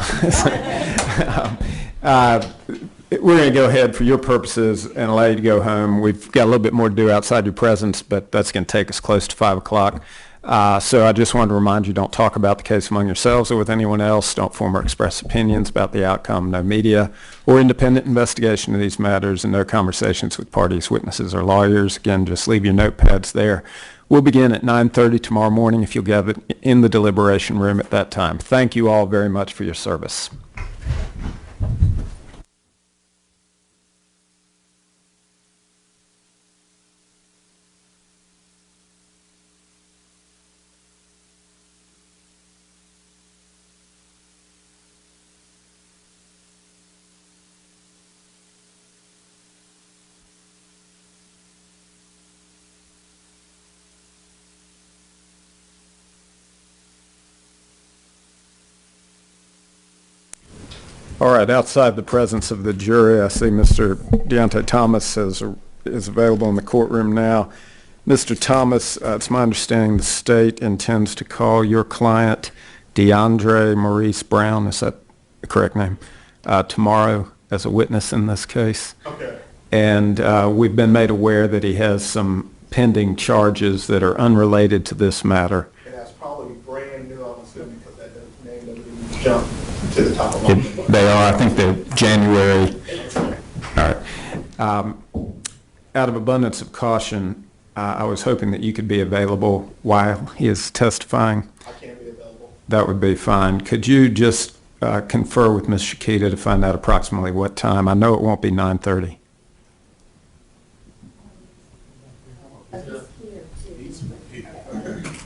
Speaker 1: We're going to go ahead for your purposes and allow you to go home. We've got a little bit more to do outside your presence, but that's going to take us close to 5 o'clock. So I just wanted to remind you, don't talk about the case among yourselves or with anyone else. Don't form or express opinions about the outcome. No media or independent investigation of these matters, and no conversations with parties, witnesses, or lawyers. Again, just leave your notepads there. We'll begin at 9:30 tomorrow morning if you'll gather in the deliberation room at that time. Thank you all very much for your service. All right, outside the presence of the jury, I see Mr. Deonte Thomas is available in the courtroom now. Mr. Thomas, it's my understanding the state intends to call your client, DeAndre Maurice Brown, is that the correct name, tomorrow as a witness in this case.
Speaker 9: Okay.
Speaker 1: And we've been made aware that he has some pending charges that are unrelated to this matter.
Speaker 9: And that's probably brand new, I'm assuming, because that name doesn't even jump to the top of my mind.
Speaker 1: They are, I think they're January. All right. Out of abundance of caution, I was hoping that you could be available while he is testifying.
Speaker 9: I can't be available.
Speaker 1: That would be fine. Could you just confer with Ms. Shakita to find out approximately what time? I know it won't be 9:30.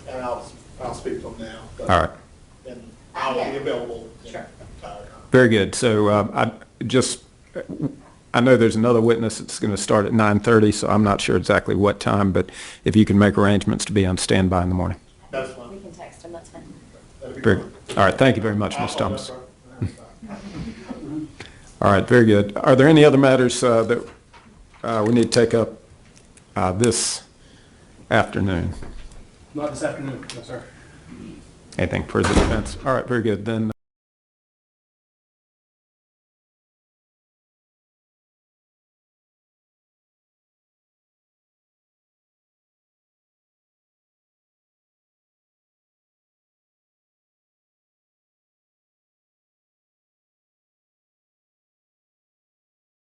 Speaker 9: And I'll speak to him now. but-
Speaker 1: All right.
Speaker 9: And I'll be available.
Speaker 7: Sure.
Speaker 1: Very good. So I know there's another witness that's going to start at 9:30, so I'm not sure exactly what time, but if you can make arrangements to be on standby in the morning.
Speaker 9: That's fine.
Speaker 7: We can text him, that's fine.
Speaker 9: That'd be
Speaker 1: Very
Speaker 9: fine.
Speaker 1: good. All right. Thank you very much, Ms.
Speaker 9: I'll-
Speaker 1: Thomas.
Speaker 9: that's fine.
Speaker 1: All right. Very good. Are there any other matters that we need to take up this afternoon?
Speaker 2: Not this afternoon, no, sir.
Speaker 1: Anything for the defense? All right. Very good. Then